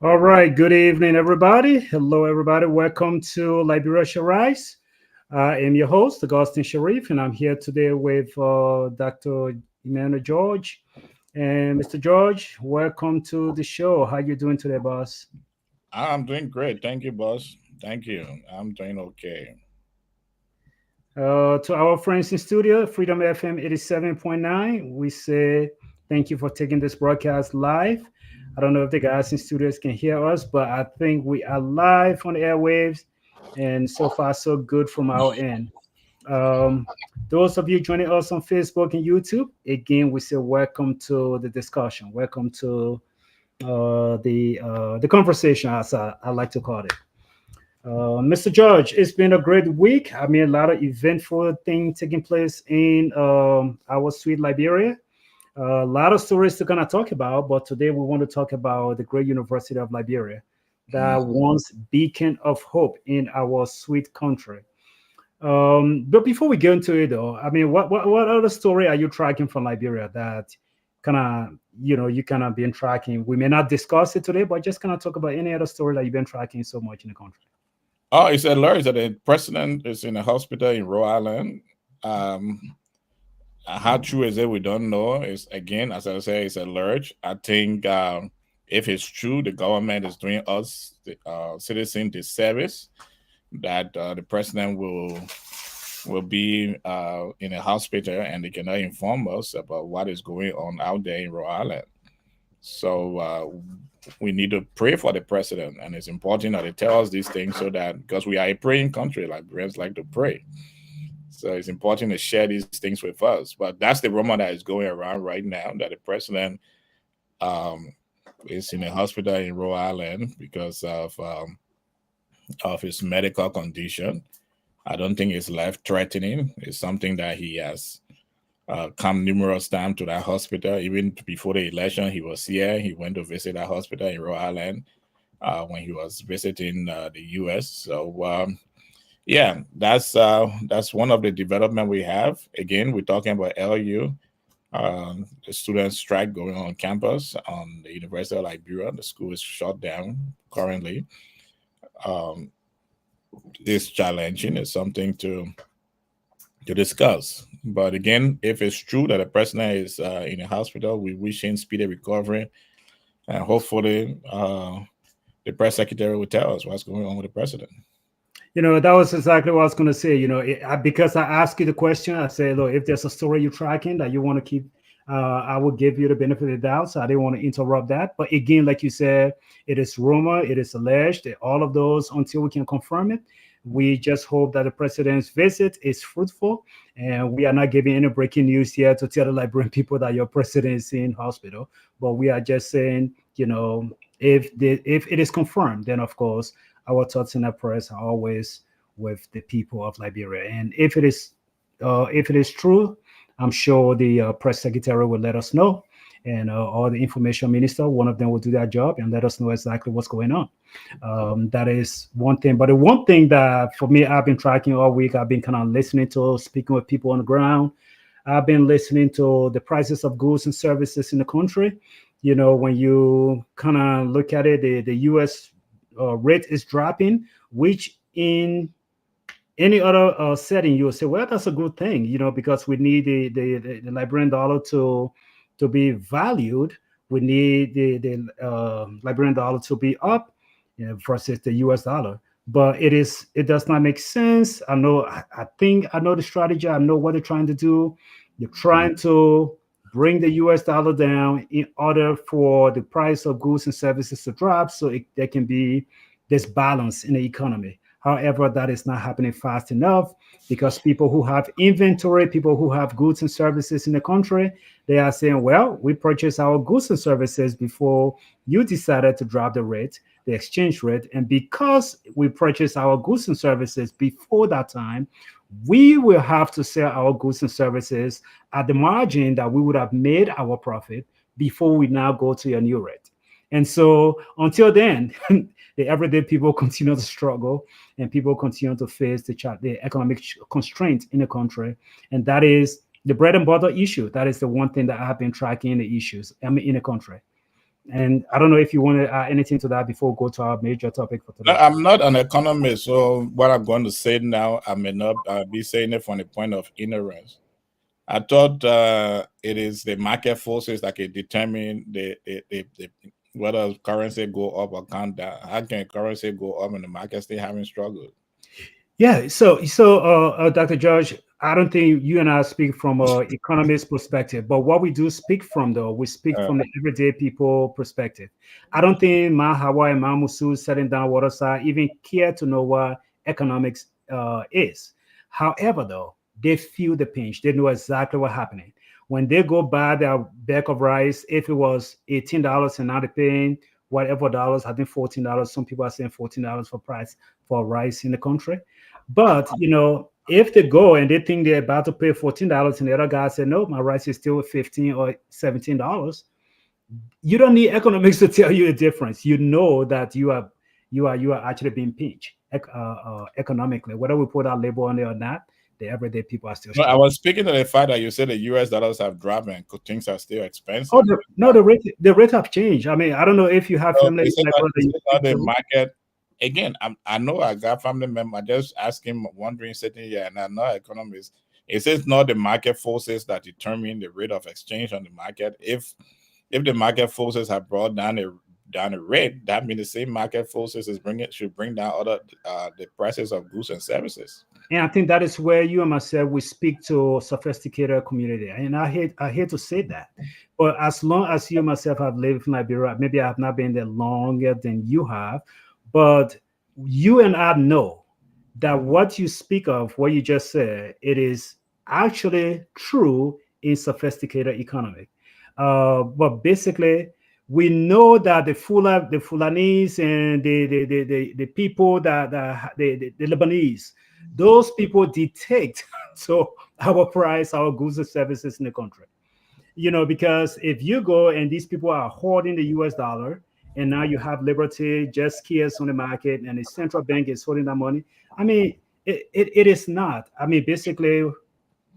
All right. Good evening, everybody. Hello, everybody. Welcome to Liberia Rise. I am your host, Augustin Sharif, and I'm here today with Dr. Emmanuel George. And Mr. George, welcome to the show. How you doing today, boss? I'm doing great. Thank you, boss. Thank you. I'm doing okay. To our friends in studio, Freedom FM 87.9, we say thank you for taking this broadcast live. I don't know if the guys in studios can hear us, but I think we are live on the airwaves, and so far so good from our end. Um, those of you joining us on Facebook and YouTube, again, we say welcome to the discussion. Welcome to the conversation, as I like to call it. Mr. George, it's been a great week. I mean, a lot of eventful things taking place in our sweet Liberia. A lot of stories to kind of talk about, but today we want to talk about the Great University of Liberia, that Mhm. once beacon of hope in our sweet country. But before we get into it, though, I mean, what other story are you tracking from Liberia that kind of you kind of been tracking? We may not discuss it today, but just kind of talk about any other story that you've been tracking so much in the country. Oh, it's alert that the president is in a hospital in Rhode Island. Um, how true is it? We don't know. It's again, as I say, it's alert. I think if it's true, the government is doing us, the citizen, disservice. That the president will be in a hospital and they cannot inform us about what is going on out there in Rhode Island. So we need to pray for the president, and it's important that they tell us these things so that because we are a praying country, like Liberians like to pray. So it's important to share these things with us. But that's the rumor that is going around right now that the president um, is in a hospital in Rhode Island because of his medical condition. I don't think it's life threatening. It's something that he has come numerous times to that hospital. Even before the election, he was here. He went to visit that hospital in Rhode Island when he was visiting the U.S. So yeah, that's one of the development we have. Again, we're talking about LU. The student strike going on campus on the University of Liberia. The school is shut down currently. Um, it's challenging. It's something to discuss. But again, if it's true that the president is in a hospital, we wish him speedy recovery, and hopefully, the press secretary will tell us what's going on with the president. That was exactly what I was going to say. Because I asked you the question, I said, look, if there's a story you're tracking that you want to keep, I will give you the benefit of the doubt. So I didn't want to interrupt that. But again, like you said, it is rumor, it is alleged, all of those until we can confirm it. We just hope that the president's visit is fruitful, and we are not giving any breaking news here to tell the Liberian people that your president is in hospital. But we are just saying, if it is confirmed, then of course our thoughts and our prayers are always with the people of Liberia. And if it is true, I'm sure the press secretary will let us know, and or the information minister, one of them will do that job and let us know exactly what's going on. That is one thing. But the one thing that for me, I've been tracking all week, I've been kind of listening to, speaking with people on the ground. I've been listening to the prices of goods and services in the country. When you kind of look at it, the U.S. Rate is dropping, which in any other setting you will say, well, that's a good thing, because we need the Liberian dollar to be valued. We need the Liberian dollar to be up, versus the US dollar. But it does not make sense. I know. I think I know the strategy. I know what they're trying to do. They're trying to bring the US dollar down in order for the price of goods and services to drop, so there can be this balance in the economy. However, that is not happening fast enough, because people who have inventory, people who have goods and services in the country, they are saying, well, we purchased our goods and services before you decided to drop the rate, the exchange rate. And because we purchased our goods and services before that time, we will have to sell our goods and services at the margin that we would have made our profit before we now go to your new rate. And so until then, the everyday people continue to struggle, and people continue to face the economic constraints in the country. And that is the bread and butter issue. That is the one thing that I have been tracking the issues, I mean, in the country. And I don't know if you want to add anything to that before we go to our major topic for No, today. I'm not an economist, so what I'm going to say now, I may not be saying it from the point of ignorance. I thought it is the market forces that can determine the whether currency go up or come down. How can currency go up and the market still having struggle? Yeah, Dr. George, I don't think you and I speak from a economist perspective, but what we do speak from, though, we speak Uh, from the everyday people perspective. I don't think Ma Hawa and Ma Musu sitting down waterside even care to know what economics is. However, though, they feel the pinch. They know exactly what's happening. When they go buy their bag of rice, if it was $18 and now they're paying whatever dollars, I think $14. Some people are saying $14 for price for rice in the country. But if they go and they think they're about to pay $14, and the other guy said, "No, my rice is still $15 or $17," you don't need economics to tell you the difference. You know that you are actually being pinched economically, whether we put our label on it or not. The everyday people are still no, I struggling. was speaking to the fact that you said the US dollars have dropped and things are still Oh, expensive. no, the rate have changed. I mean, I don't know if you have So family like that is you it not speak the to. market? Again, I know I got family member. I just ask him, wondering, sitting here, and I'm not economist. Is it not the market forces that determine the rate of exchange on the market? If the market forces have brought down the rate, that means the same market forces should bring down other the prices of goods and services. And I think that is where you and myself we speak to sophisticated community. And I hate to say that, but as long as you and myself have lived in Liberia, maybe I have not been there longer than you have, but you and I know that what you speak of, what you just said, it is actually true in sophisticated economy. But basically, we know that the Fulanese and the people the Lebanese, those people dictate so our price, our goods and services in the country. Because if you go and these people are hoarding the US dollar, and now you have Liberty just scarce on the market, and the central bank is holding that money. I mean, it is not. I mean, basically,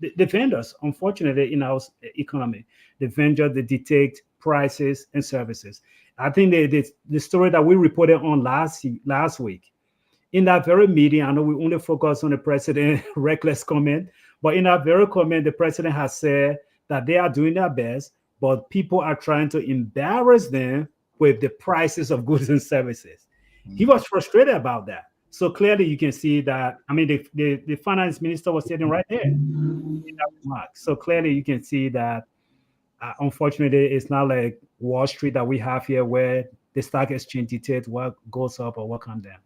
the vendors, unfortunately, in our economy, the vendor they dictate prices and services. I think the story that we reported on last week, in that very meeting, I know we only focus on the president reckless comment, but in that very comment, the president has said that they are doing their best, but people are trying to embarrass them with the prices of goods and services. He Mm. was frustrated about that. So clearly, you can see that. I mean, the finance minister was sitting right there in that remark. So clearly, you can see that. Unfortunately, it's not like Wall Street that we have here, where the stock exchange dictates what goes up or what comes down.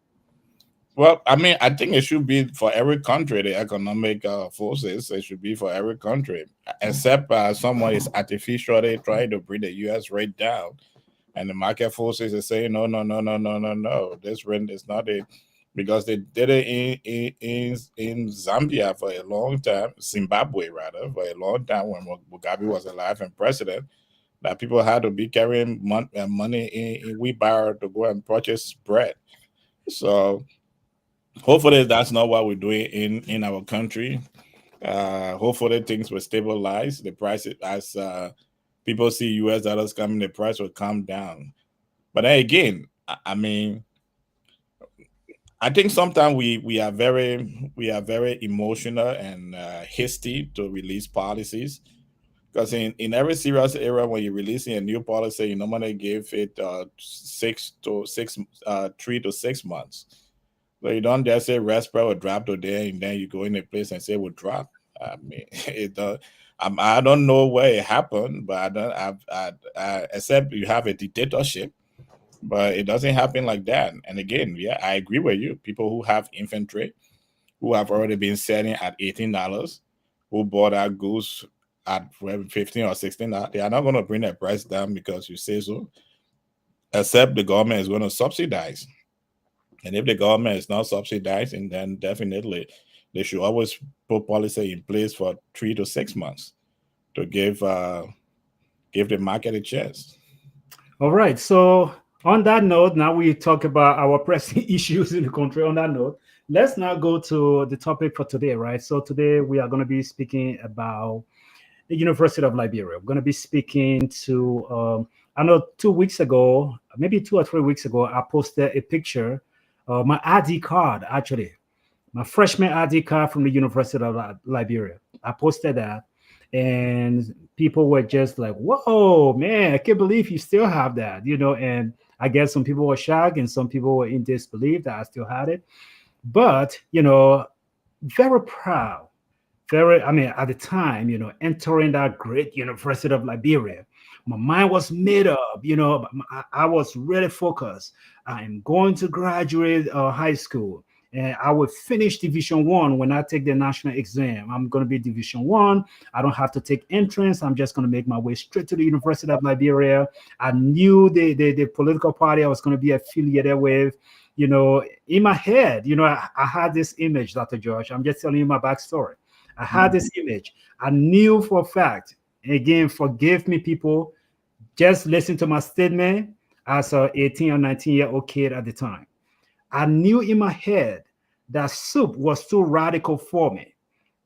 Well, I mean, I think it should be for every country. The economic forces, it should be for every country, except someone is artificially trying to bring the U.S. rate down, and the market forces are saying no, no, no, no, no, no, no. This rate is not it, because they did it in Zambia for a long time, Zimbabwe rather, for a long time when Mugabe was alive and president. That people had to be carrying money in wheelbarrow to go and purchase bread. So hopefully that's not what we're doing in our country. Hopefully things will stabilize. The price as people see US dollars coming, the price will come down. But then again, I mean, I think sometimes we are very emotional and hasty to release policies, because in every serious era when you're releasing a new policy, you normally give it 3 to 6 months. So you don't just say RESPA will drop today and then you go in a place and say will drop. I mean, I don't know where it happened, but I don't. Except you have a dictatorship, but it doesn't happen like that. And again, yeah, I agree with you. People who have infantry, who have already been selling at $18, who bought our goods at 15 or 16, they are not going to bring their price down because you say so. Except the government is going to subsidize. And if the government is not subsidizing, then definitely they should always put policy in place for 3 to 6 months to give the market a chance. All right. So on that note, now we talk about our pressing issues in the country. On that note, let's now go to the topic for today, right? So today we are going to be speaking about the University of Liberia. We're going to be speaking to I know 2 weeks ago, maybe 2 or 3 weeks ago, I posted a picture of my ID card, actually, my freshman ID card from the University of Liberia. I posted that, and people were just like, "Whoa, man! I can't believe you still have that," And I guess some people were shocked, and some people were in disbelief that I still had it. But very proud. Very, I mean, at the time, entering that great University of Liberia, my mind was made up. I was really focused. I'm going to graduate high school, and I will finish Division 1 when I take the national exam. I'm going to be Division 1. I don't have to take entrance. I'm just going to make my way straight to the University of Liberia. I knew the political party I was going to be affiliated with. In my head, I had this image, Dr. George. I'm just telling you my backstory. I had this image. I knew for a fact. Again, forgive me, people. Just listen to my statement as a 18 or 19-year-old kid at the time. I knew in my head that soup was too radical for me.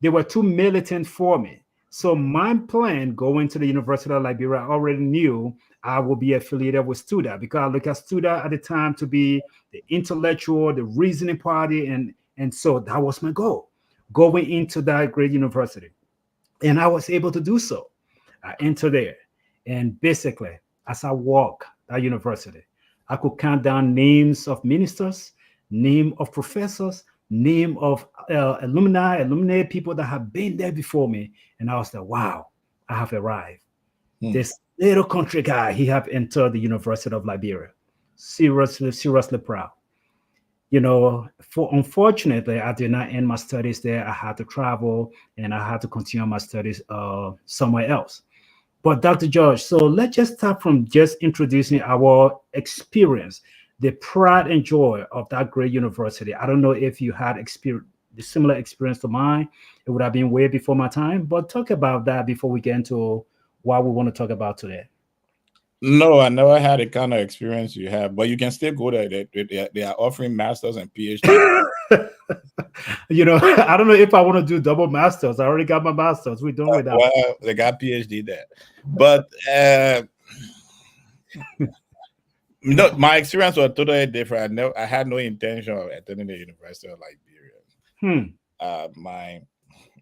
They were too militant for me. So my plan going to the University of Liberia, I already knew I would be affiliated with Studa, because I look at Studa at the time to be the intellectual, the reasoning party, and so that was my goal, going into that great university. And I was able to do so. I entered there. And basically, as I walk that university, I could count down names of ministers, name of professors, name of alumni, people that have been there before me. And I was like, wow, I have arrived. This little country guy, he have entered the University of Liberia. Seriously, seriously proud. For unfortunately, I did not end my studies there. I had to travel and I had to continue my studies somewhere else. But Dr. George, so let's just start from just introducing our experience, the pride and joy of that great university. I don't know if you had experience the similar experience to mine. It would have been way before my time, but talk about that before we get into what we want to talk about today. No, I never had the kind of experience you have, but you can still go there. They are offering masters and PhD. I don't know if I want to do double masters. I already got my masters. We're done with that. Well, they got PhD there, but no, my experience was totally different. I had no intention of attending the University of Liberia.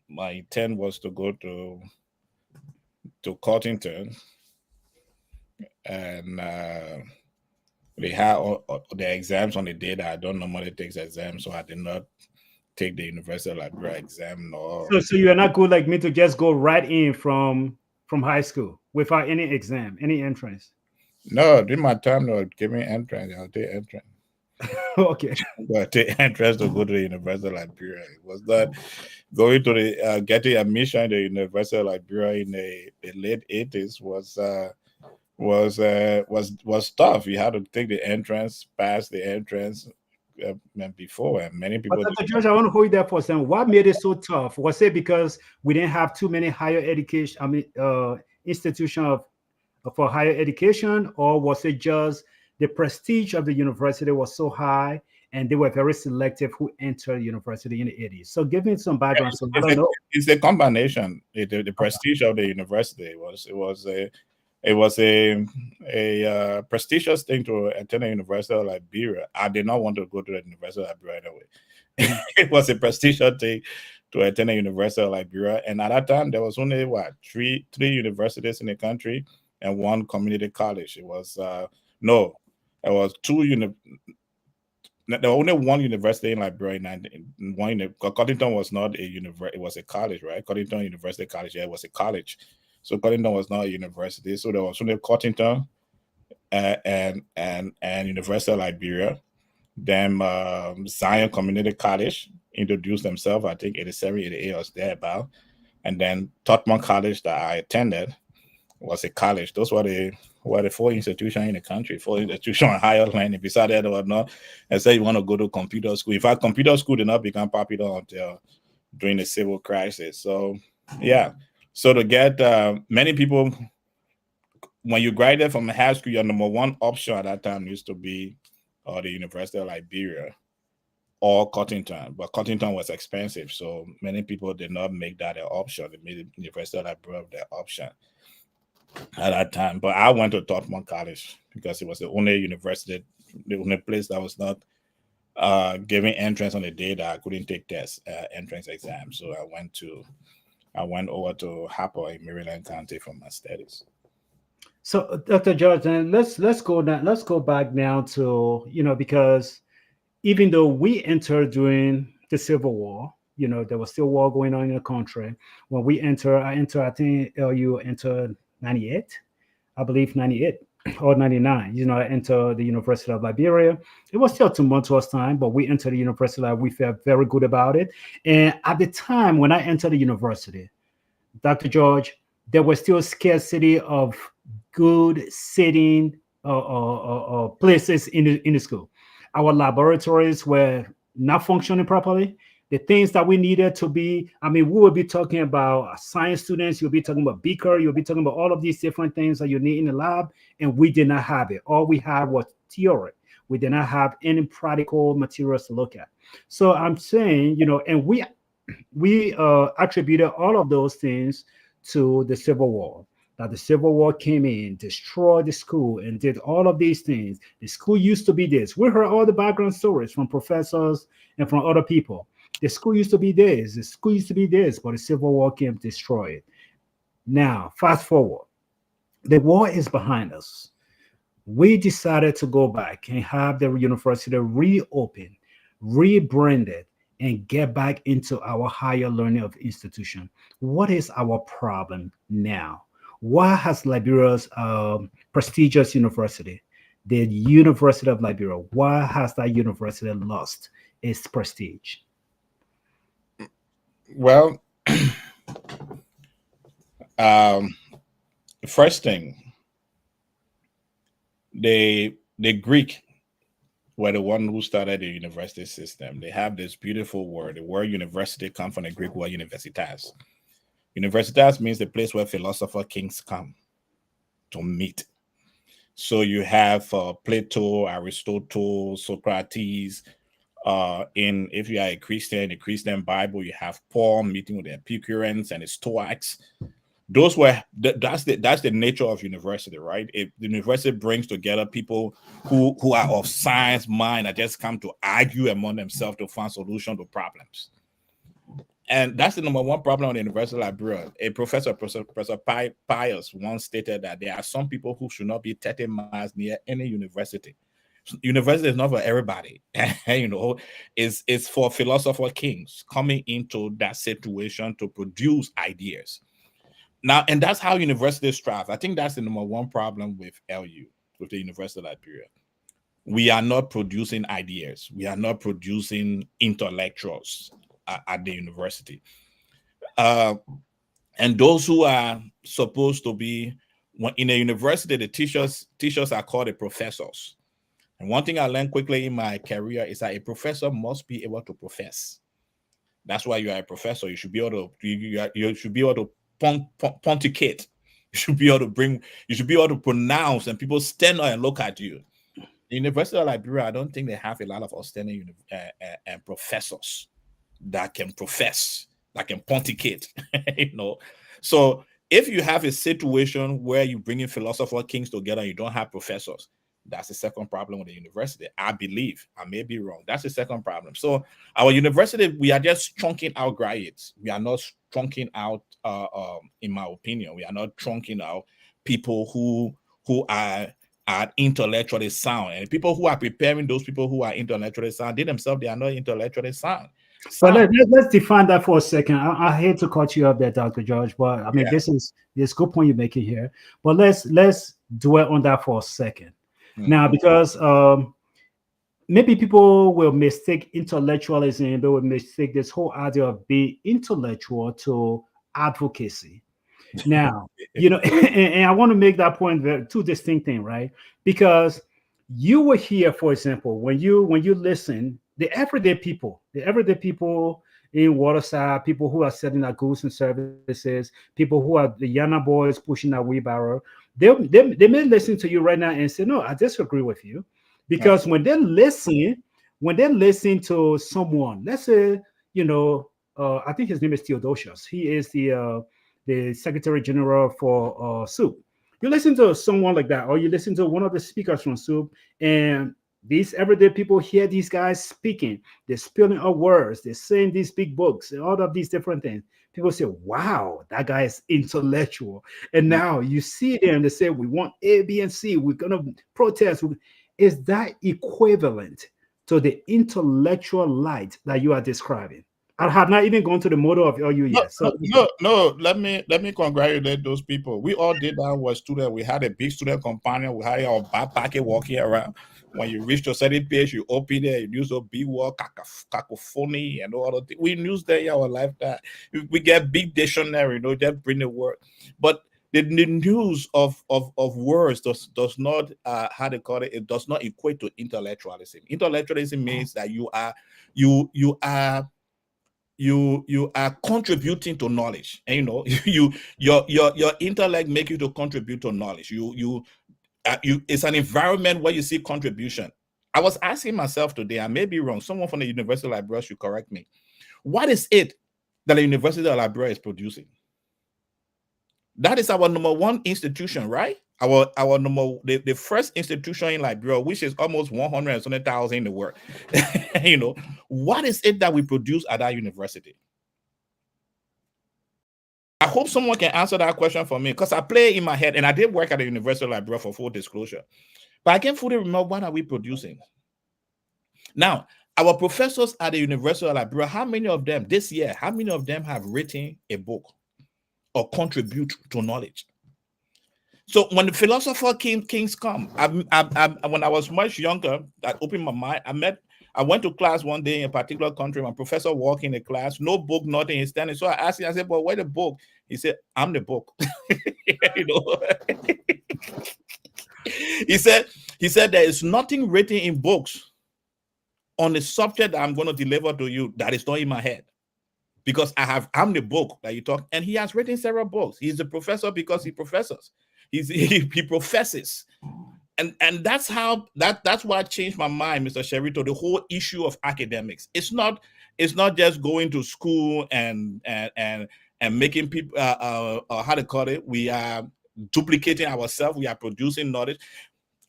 My intent was to go to Cottington, and they had the exams on the day that I don't normally take exams, so I did not take the University of Liberia exam. So you are not good like me to just go right in from high school without any exam, any entrance? No, during my time, they were giving entrance. I'll take entrance. Okay. But take entrance to go to the University of Liberia. It was not going to the getting admission to the University of Liberia in the late 80s was tough. You had to take the entrance, pass the entrance before, and many people. But Dr. George, I want to hold you there for a second. What made it so tough? Was it because we didn't have too many higher education, institution for higher education, or was it just the prestige of the university was so high and they were very selective who entered university in the 80s? So give me some background. So it's a combination. The prestige of the university was a prestigious thing to attend a University of Liberia. I did not want to go to the University of Liberia anyway. It was a prestigious thing to attend a University of Liberia, and at that time there was only three universities in the country and one community college. It was no, there was there was only one university in Liberia. Cottington was not a university; it was a college, right? Cottington University College. Yeah, it was a college. So Cottington was not a university. So there was only Cottington and University of Liberia. Then Zion Community College introduced themselves, I think 87, 88 was there about. And then Tottenham College that I attended was a college. Those were the four institutions in the country, four institutions on higher learning. Besides that, or not, and say you want to go to computer school. In fact, computer school did not become popular until during the civil crisis. So yeah. So to get many people, when you graduate from high school, your number one option at that time used to be the University of Liberia or Cottington. But Cottington was expensive, so many people did not make that their option. They made the University of Liberia their option. at that time. But I went to Tottenham College because it was the only university, the only place that was not giving entrance on the day that I couldn't take tests, entrance exams. So I went over to Harper in Maryland County for my studies. So, Dr. George, and let's go down. Let's go back now to because even though we entered during the Civil War, there was still war going on in the country. When we enter, I think LU entered 98, I believe 98 or 99. I entered the University of Liberia. It was still tumultuous time, but we entered the university. Like, we felt very good about it. And at the time when I entered the university, Dr. George, there was still scarcity of good sitting places in the school. Our laboratories were not functioning properly. The things that we needed to be, we will be talking about science students, you'll be talking about beaker, you'll be talking about all of these different things that you need in the lab, and we did not have it. All we had was theory. We did not have any practical materials to look at. So I'm saying, and we attributed all of those things to the Civil War. That the Civil War came in, destroyed the school, and did all of these things. The school used to be this. We heard all the background stories from professors and from other people. The school used to be this. The school used to be this, but the Civil War came, destroyed it. Now, fast forward. The war is behind us. We decided to go back and have the university reopen, rebranded, and get back into our higher learning of institution. What is our problem now? Why has Liberia's prestigious university, the University of Liberia, why has that university lost its prestige? Well, first thing, the Greek were the one who started the university system. They have this beautiful word. The word university comes from the Greek word universitas. Universitas means the place where philosopher kings come to meet. So you have Plato, Aristotle, Socrates. If you are a Christian, the Christian Bible, you have Paul meeting with the Epicureans and the Stoics. That's the nature of university, right? The university brings together people who are of science mind that just come to argue among themselves to find solution to problems. And that's the number one problem on the University of Liberia. A professor Pius once stated that there are some people who should not be 30 miles near any university. University is not for everybody. It's for philosopher kings coming into that situation to produce ideas. Now, and that's how universities strive. I think that's the number one problem with LU, with the University of Liberia. We are not producing ideas. We are not producing intellectuals at the university. And those who are supposed to be in a university, the teachers are called the professors. And one thing I learned quickly in my career is that a professor must be able to profess. That's why you are a professor. You should be able to you should be able to pontificate. You should be able to pronounce, and people stand up and look at you. The University of Liberia, I don't think they have a lot of outstanding professors that can profess, that can pontificate. So if you have a situation where you bring in philosopher kings together, you don't have professors. That's the second problem with the university. I believe, I may be wrong. That's the second problem. So our university, we are just trunking out graduates. We are not trunking out, in my opinion, we are not trunking out people who are intellectually sound. And people who are preparing those people who are intellectually sound, they themselves, they are not intellectually sound. But let's define that for a second. I hate to cut you up there, Dr. George, but this is good point you're making here. But let's dwell on that for a second. Now, because maybe people will mistake intellectualism, they will mistake this whole idea of being intellectual to advocacy. Now, and I want to make that point very two distinct things, right? Because you were here, for example, when you listen, the everyday people in Waterside, people who are selling their goods and services, people who are the Yana boys pushing that wheelbarrow, they may listen to you right now and say, no, I disagree with you. Because when they listen to someone, let's say, I think his name is Theodosius. He is the Secretary General for SUP. You listen to someone like that, or you listen to one of the speakers from Soup, and these everyday people hear these guys speaking, they're spilling out words, they're saying these big books, and all of these different things. People say, wow, that guy is intellectual. And now you see them, they say, we want A, B, and C, we're going to protest. Is that equivalent to the intellectual light that you are describing? I have not even gone to the motto of OU No, yet. So no. Let me congratulate those people. We all did that was student. We had a big student companion. We had our backpack walking around. When you reach a certain page, you open it, you use a big word, cacophony, and all of things. We use that in our lifetime. We get big dictionary, just bring the word. But the news of words does not how they call it. It does not equate to intellectualism. Intellectualism means that you are contributing to knowledge, and your intellect make you to contribute to knowledge. It's an environment where you see contribution. I was asking myself today, I may be wrong, someone from the University of Liberia should correct me. What is it that the University of Liberia is producing? That is our number one institution, right? Our number the first institution in Liberia, which is almost 100,000 in the world. What is it that we produce at that university? I hope someone can answer that question for me, because I play in my head, and I did work at the University of Liberia for full disclosure, but I can't fully remember what are we producing. Now, our professors at the University of Liberia, how many of them this year, how many of them have written a book or contribute to knowledge? So when the philosopher kings come, when I was much younger, that opened my mind. I went to class one day in a particular country. My professor walked in the class, no book, nothing. He's standing. So I asked him, I said, "But where the book?" He said, "I'm the book." He said there is nothing written in books on the subject that I'm going to deliver to you that is not in my head, because I'm the book that you talk. And he has written several books. He's a professor because he professes. He professes. And that's what changed my mind, Mr. Sherito, the whole issue of academics. It's not just going to school and making people how to call it. We are duplicating ourselves. We are producing knowledge.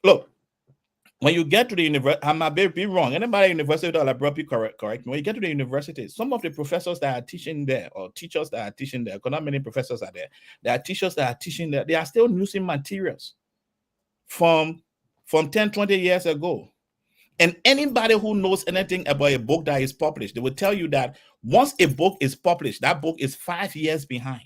Look, when you get to the university, I might be wrong. Anybody at the University of Liberia, correct. When you get to the university, some of the professors that are teaching there, or teachers that are teaching there, because not many professors are there. There are teachers that are teaching there. They are still using materials from 10, 20 years ago. And anybody who knows anything about a book that is published, they will tell you that once a book is published, that book is 5 years behind.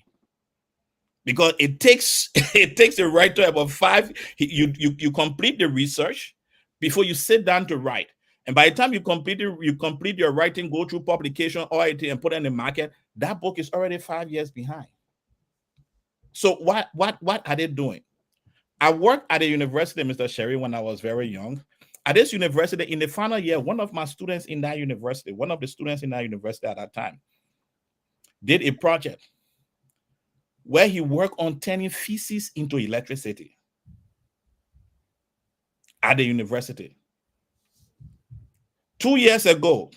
Because it takes the writer about 5. You complete the research before you sit down to write. And by the time you complete your writing, go through publication, audit, and put it in the market, that book is already 5 years behind. So what are they doing? I worked at a university, Mr. Sherry, when I was very young. At this university, in the final year, one of the students in that university at that time, did a project where he worked on turning feces into electricity at the university. 2 years ago,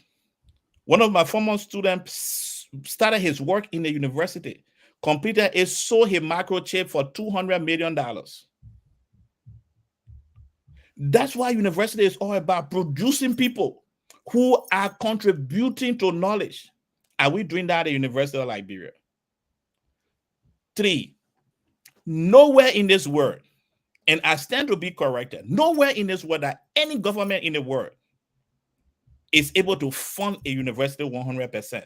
one of my former students started his work in the university, completed a sold a microchip for $200 million. That's why university is all about producing people who are contributing to knowledge. Are we doing that at the University of Liberia? 3, nowhere in this world, and I stand to be corrected, nowhere in this world that any government in the world is able to fund a university 100%.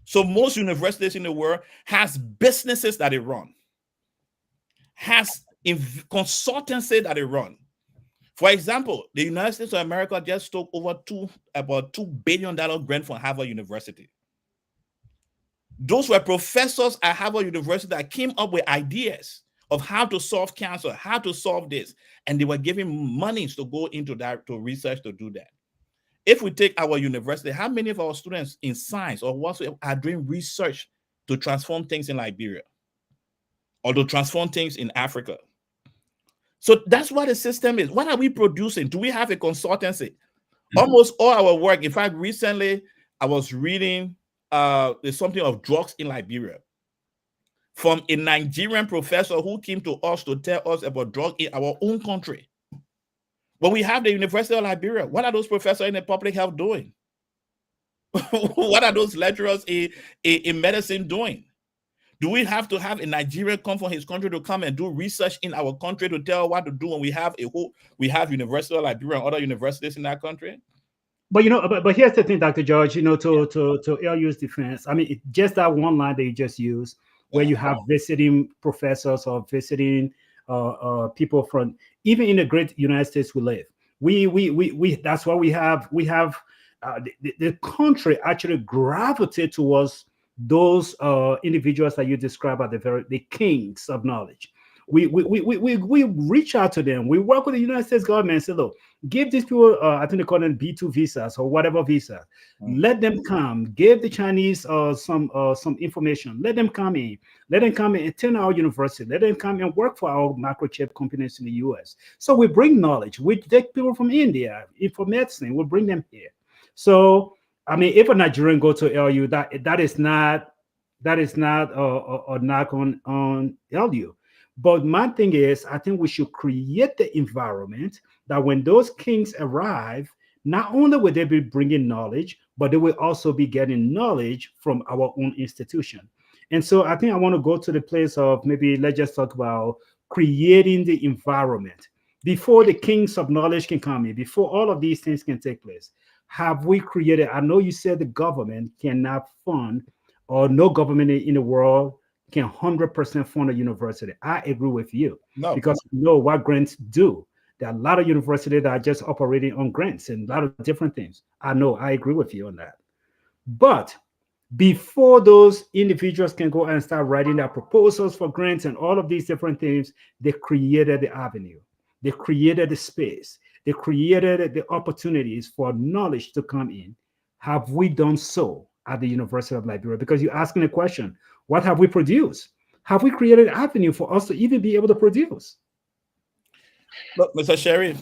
So most universities in the world has businesses that they run, has consultancy that they run. For example, the United States of America just took over about $2 billion grant from Harvard University. Those were professors at Harvard University that came up with ideas of how to solve cancer, how to solve this, and they were giving monies to go into that, to research, to do that. If we take our university, how many of our students in science or whatsoever are doing research to transform things in Liberia or to transform things in Africa? So that's what the system is. What are we producing? Do we have a consultancy? Almost all our work. In fact, recently I was reading there's something of drugs in Liberia. from a Nigerian professor who came to us to tell us about drug in our own country. But we have the University of Liberia. What are those professors in the public health doing? What are those lecturers in medicine doing? Do we have to have a Nigerian come from his country to come and do research in our country to tell what to do when we have University of Liberia and other universities in that country? But but here's the thing, Dr. George. To LU's defense, I mean, just that one line that you just used, where you have visiting professors or visiting people from even in the great United States we live. We that's why we have the country actually gravitate towards those individuals that you describe as the kings of knowledge. We reach out to them. We work with the United States government and say, look, give these people, I think they call them B2 visas or whatever visa. Let them come. Give the Chinese some information. Let them come in. Let them come and attend our university. Let them come and work for our microchip companies in the US. So we bring knowledge. We take people from India for medicine. We bring them here. So I mean, if a Nigerian go to LU, that is not a knock on LU. But my thing is, I think we should create the environment that when those kings arrive, not only will they be bringing knowledge, but they will also be getting knowledge from our own institution. And so I think I want to go to the place of maybe let's just talk about creating the environment before the kings of knowledge can come in, before all of these things can take place. Have we created? I know you said the government cannot fund, or no government in the world can 100% fund a university. I agree with you. No. Because you know what grants do. There are a lot of universities that are just operating on grants and a lot of different things. I know, I agree with you on that. But before those individuals can go and start writing their proposals for grants and all of these different things, they created the avenue. They created the space. They created the opportunities for knowledge to come in. Have we done so at the University of Liberia? Because you're asking a question, what have we produced? Have we created an avenue for us to even be able to produce? Look, Mr. Sheriff,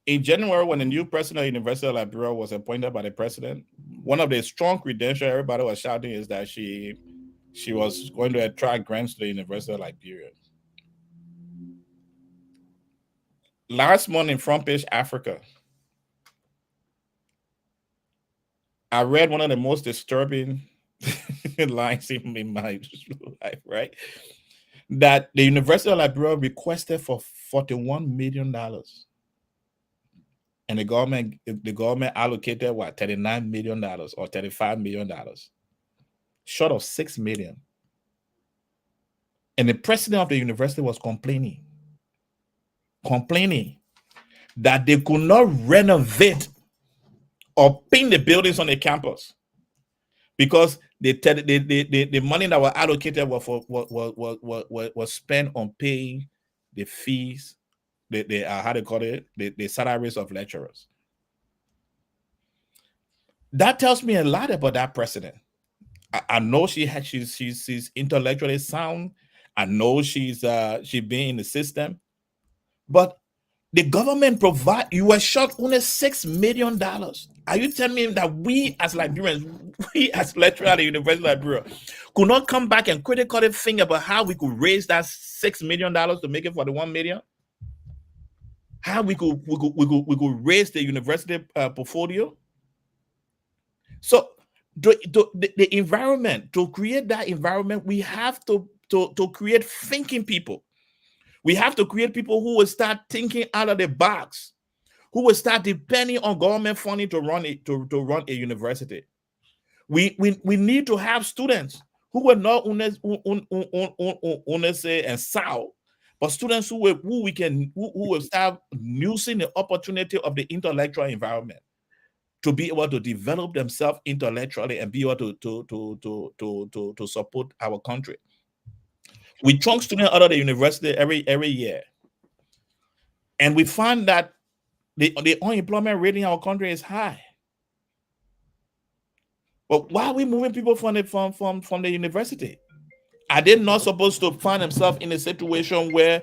in January, when the new president of the University of Liberia was appointed by the president, one of the strong credentials everybody was shouting is that she was going to attract grants to the University of Liberia. Last month in Front Page Africa, I read one of the most disturbing lines in my life, right? That the University of Liberia requested for $41 million. And the government allocated what, $39 million or $35 million, short of $6 million. And the president of the university was complaining that they could not renovate or paint the buildings on the campus because the money that was allocated was spent on paying the fees, the salaries of lecturers. That tells me a lot about that president. I know she's intellectually sound. I know she's been in the system, but the government you were short only $6 million. Are you telling me that we as Liberians, we as lecturers at the University of Liberia, could not come back and critically think about how we could raise that $6 million to make it $41 million? How we could raise the university portfolio? So the environment, to create that environment, we have to create thinking people. We have to create people who will start thinking out of the box, who will start depending on government funding to run a university. We need to have students who will not only say and sound, but students who will start using the opportunity of the intellectual environment to be able to develop themselves intellectually and be able to support our country. We chunk students out of the university every year, and we find that the unemployment rate in our country is high. But why are we moving people from the university? Are they not supposed to find themselves in a situation where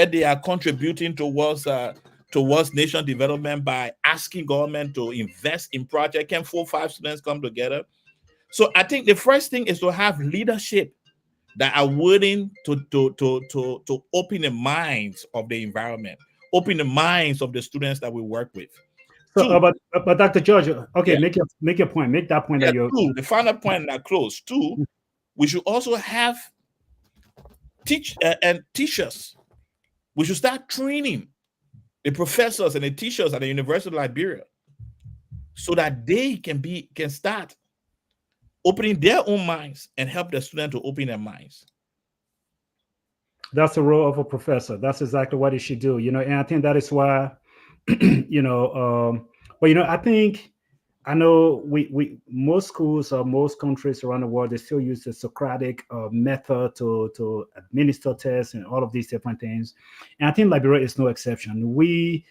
they are contributing towards nation development by asking government to invest in projects? Can 4 or 5 students come together So I think the first thing is to have leadership that are willing to open the minds of the environment, open the minds of the students that we work with. So, Two, but Dr. George, okay, yeah, make your point. Make that point yeah. that you're. Two, the final point that close. Two, we should also have teachers. We should start training the professors and the teachers at the University of Liberia so that they can start opening their own minds and help the student to open their minds. That's the role of a professor. That's exactly what he should do. And I think that is why, you know, but I think I know we most schools or most countries around the world, they still use the Socratic method to administer tests and all of these different things. And I think Liberia is no exception. We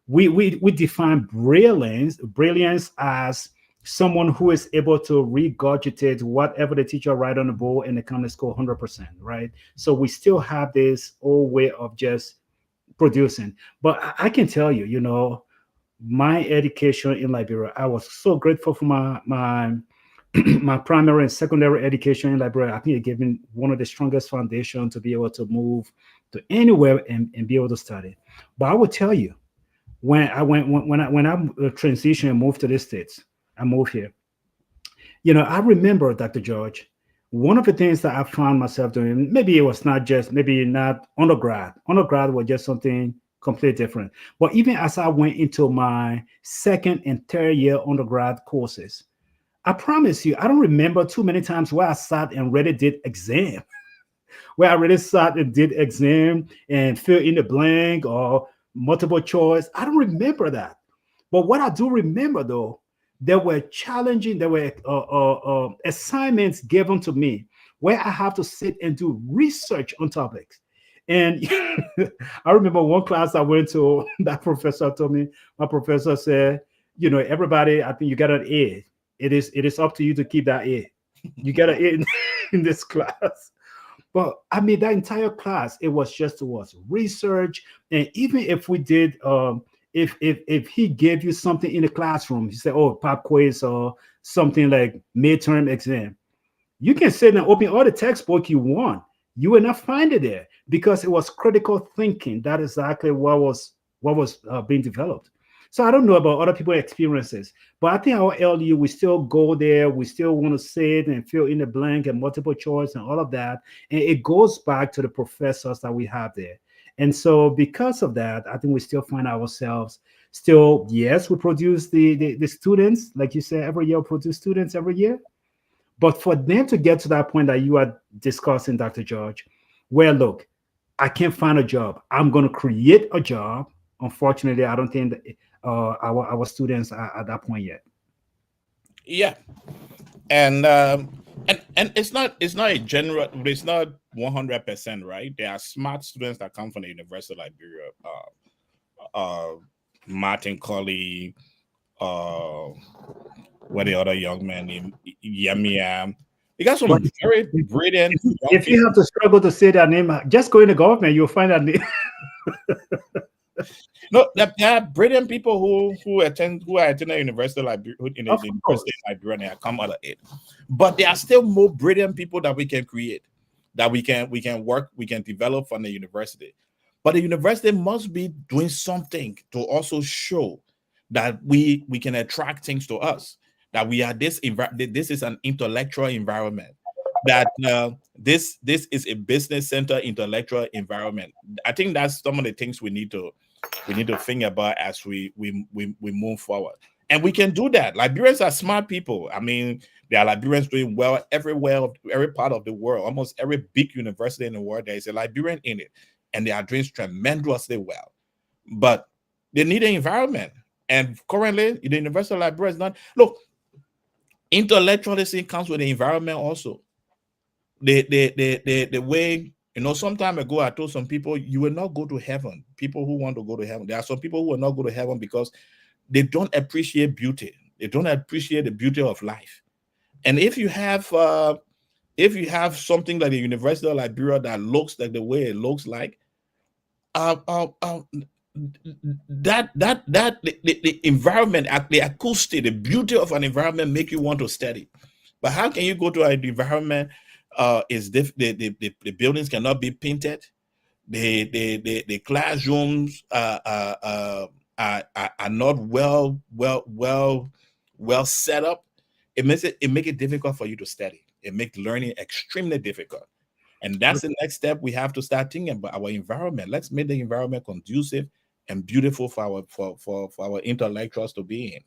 define brilliance as someone who is able to regurgitate whatever the teacher write on the board and they come to score 100%, right? So we still have this old way of just producing. But I can tell you, my education in Liberia, I was so grateful for my my primary and secondary education in Liberia. I think it gave me one of the strongest foundations to be able to move to anywhere and be able to study. But I will tell you, when I transitioned and moved to the States, I moved here. I remember, Dr. George, one of the things that I found myself doing, maybe it was maybe not undergrad. Undergrad was just something completely different. But even as I went into my second and third year undergrad courses, I promise you, I don't remember too many times where I sat and really did exam, where I really sat and did exam and fill in the blank or multiple choice. I don't remember that. But what I do remember, though, there were assignments given to me where I have to sit and do research on topics. And I remember one class I went to, that professor told me, my professor said, everybody, I think you got an A. It is up to you to keep that A. You got an A in this class. But I mean, that entire class, it was research. And even if we did if he gave you something in the classroom, he said, "Oh, pop quiz or something like midterm exam," you can sit and open all the textbook you want. You will not find it there because it was critical thinking. That is exactly what was being developed. So I don't know about other people's experiences, but I think our LU, we still go there. We still want to sit and fill in the blank and multiple choice and all of that. And it goes back to the professors that we have there. And so because of that, I think we still find ourselves still, yes, we produce the students, like you said, every year we produce students every year. But for them to get to that point that you are discussing, Dr. George, where look, I can't find a job. I'm going to create a job. Unfortunately, I don't think that, our students are at that point yet. Yeah, and it's not a general. It's not 100%, right? There are smart students that come from the University of Liberia. Martin Colley, what the other young man named Yamiam. You got some But very brilliant young if you people. have to struggle to say their name, just go in the government, you'll find that name. No, there are brilliant people who are attending University of Liberia, in the Of course. University of Liberia, and they have come out of it. But there are still more brilliant people that we can create, that we can work, we can develop from the university. But the university must be doing something to also show that we can attract things to us, that we are this is an intellectual environment, that this is a business center intellectual environment. I think that's some of the things we need to think about as we move forward. And we can do that. Liberians are smart people. I mean, there are Liberians doing well everywhere, every part of the world. Almost every big university in the world, there is a Liberian in it, and they are doing tremendously well. But they need an environment. And currently, the University of Liberia is not. Look, intellectualism comes with the environment also. The way, some time ago I told some people, you will not go to heaven. People who want to go to heaven, there are some people who will not go to heaven because they don't appreciate beauty. They don't appreciate the beauty of life. And if you have something like the University of Liberia that looks like the way it looks like, uh, uh, uh, the environment, the acoustic, the beauty of an environment make you want to study. But how can you go to an environment the buildings cannot be painted, the classrooms are not well set up. It make it difficult for you to study. It make learning extremely difficult. And that's the next step. We have to start thinking about our environment. Let's make the environment conducive and beautiful for our intellectuals to be in.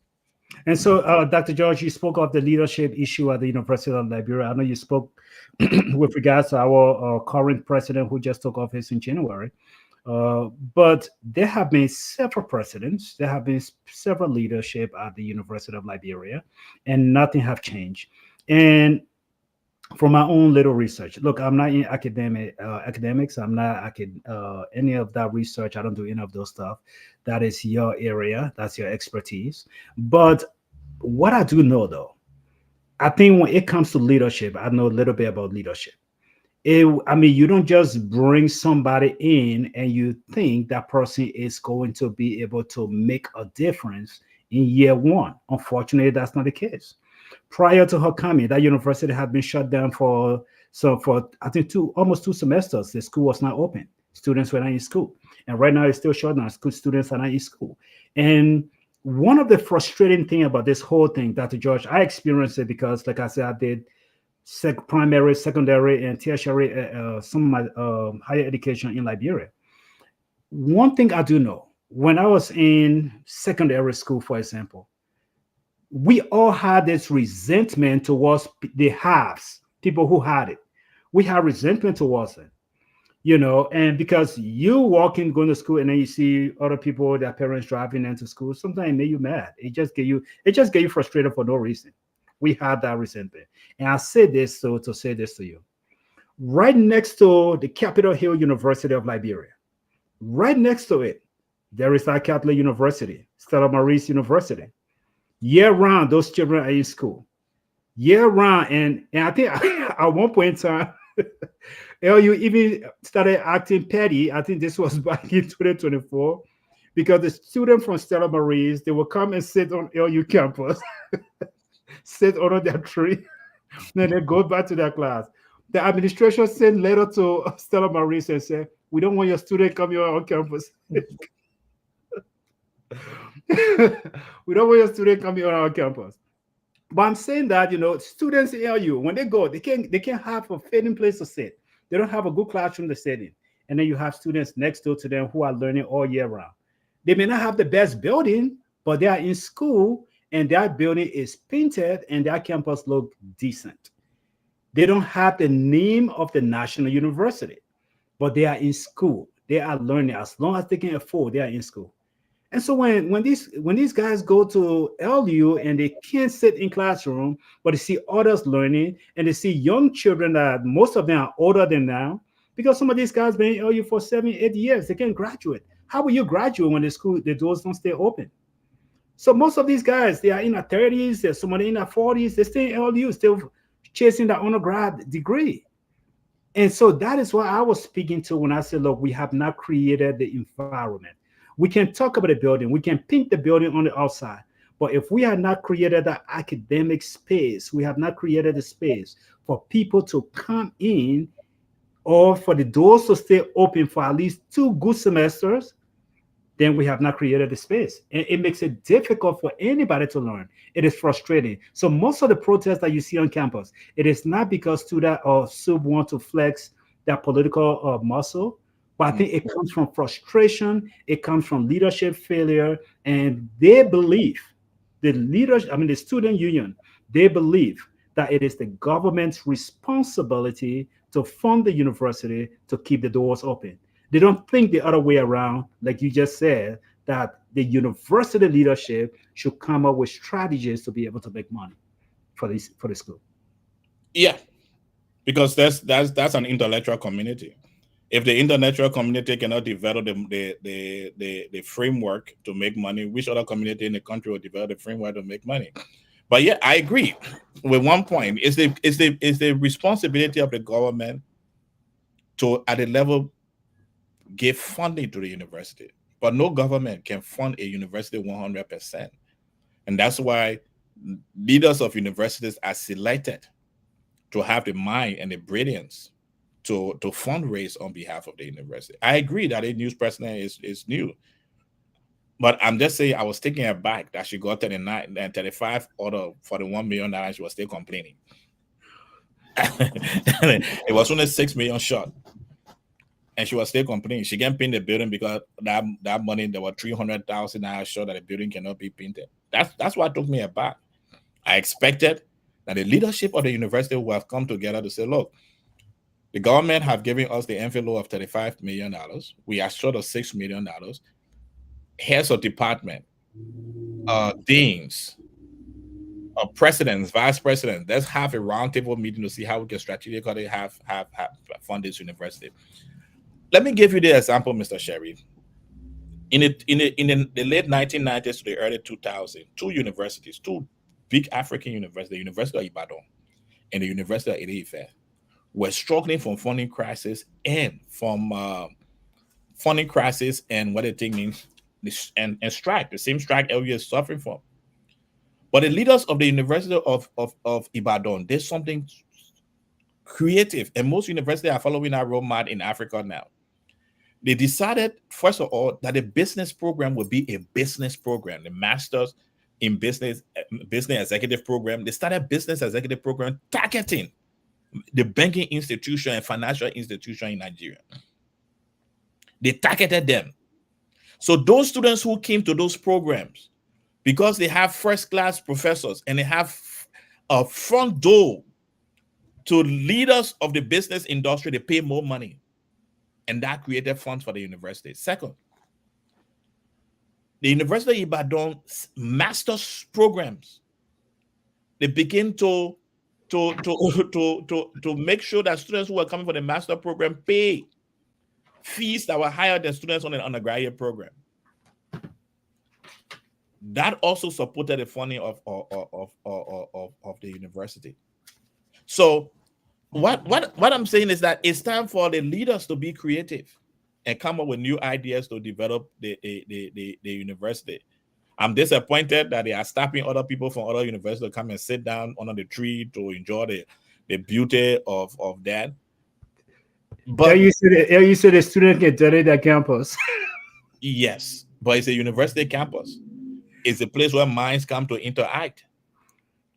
And so, Dr. George, you spoke of the leadership issue at the University of Liberia. I know you spoke with regards to our current president who just took office in January. But there have been several presidents, there have been several leadership at the University of Liberia, and nothing have changed. And from my own little research, look, I'm not in academics. I'm not any of that research. I don't do any of those stuff. That is your area. That's your expertise. But what I do know, though, I think when it comes to leadership, I know a little bit about leadership. I mean, you don't just bring somebody in and you think that person is going to be able to make a difference in year one. Unfortunately, that's not the case. Prior to her coming, that university had been shut down for I think almost 2 semesters. The school was not open. Students were not in school, and right now it's still shut down. Students are not in school. And one of the frustrating thing about this whole thing, Dr. George, I experienced it because, like I said, I did primary, secondary, and tertiary, some of my higher education in Liberia. One thing I do know, when I was in secondary school, for example, we all had this resentment towards the haves, people who had it. We had resentment towards it, and because you walking, going to school, and then you see other people, their parents driving into school, sometimes it made you mad. It just get you frustrated for no reason. We had that resentment. And I say this to say this to you. Right next to the Capitol Hill University of Liberia, right next to it, there is our Catholic University, Stella Maris University. Year round, those children are in school. Year round, and I think at one point in time, LU even started acting petty. I think this was back in 2024, because the students from Stella Maris, they will come and sit on LU campus, sit under their tree, then they go back to their class. The administration sent letter to Stella Maris and said, "We don't want your student coming on campus." We don't want your student coming on our campus. But I'm saying that, students in LU, when they go, they can't have a fitting place to sit. They don't have a good classroom to sit in. And then you have students next door to them who are learning all year round. They may not have the best building, but they are in school, and that building is painted and that campus look decent. They don't have the name of the national university, but they are in school. They are learning. As long as they can afford, they are in school. And so when these guys go to LU and they can't sit in classroom, but they see others learning, and they see young children that most of them are older than now, because some of these guys been in LU for 7, 8 years, they can't graduate. How will you graduate when the doors don't stay open? So most of these guys, they are in their 30s, there's somebody in their 40s, they stay in LU, still chasing their undergrad degree. And so that is what I was speaking to when I said, look, we have not created the environment. We can talk about the building, we can paint the building on the outside, but if we have not created that academic space, we have not created the space for people to come in, or for the doors to stay open for at least 2 good semesters, then we have not created the space. And it makes it difficult for anybody to learn. It is frustrating. So most of the protests that you see on campus, it is not because student or sub want to flex that political muscle, but I think it comes from frustration. It comes from leadership failure, and they believe, the student union, they believe that it is the government's responsibility to fund the university to keep the doors open. They don't think the other way around, like you just said, that the university leadership should come up with strategies to be able to make money for the school. Yeah, because that's an intellectual community. If the intellectual community cannot develop the framework to make money, which other community in the country will develop the framework to make money? But yeah, I agree with one point. Is the responsibility of the government to, at the level, give funding to the university, but no government can fund a university 100%, and that's why leaders of universities are selected to have the mind and the brilliance to fundraise on behalf of the university. I agree that a new president is new, but I'm just saying I was taking her back that she got 39 and 35 out of $41 million. She was still complaining. It was only 6 million short, and she was still complaining. She can't paint the building because that money there were $300,000 short that the building cannot be painted. That's what took me aback. I expected that the leadership of the university would have come together to say, look, the government have given us the envelope of $35 million. We are short of $6 million. Heads of department, deans, presidents, vice presidents. Let's have a roundtable meeting to see how we can strategically have fund this university. Let me give you the example, Mr. Sharif. In the late 1990s to the early 2000s, two universities, two big African universities, the University of Ibadan and the University of Ile-Ife, were struggling from funding crisis and from funding crisis and what the thing means, and strike, the same strike LU is suffering from. But the leaders of the University of Ibadan did something creative, and most universities are following our roadmap in Africa now. They decided, first of all, that the business program would be a business program, the master's in business executive program. They started business executive program targeting the banking institution and financial institution in Nigeria. They targeted them. So those students who came to those programs, because they have first-class professors and they have a front door to leaders of the business industry, they pay more money. And that created funds for the university. Second, the University of Ibadan master's programs, they begin to make sure that students who are coming for the master program pay fees that were higher than students on an undergraduate program. That also supported the funding of the university. So what I'm saying is that it's time for the leaders to be creative and come up with new ideas to develop the university. I'm disappointed that they are stopping other people from other universities to come and sit down under the tree to enjoy the beauty of that. But you said the student can donate their campus. Yes, but it's a university campus. It's a place where minds come to interact.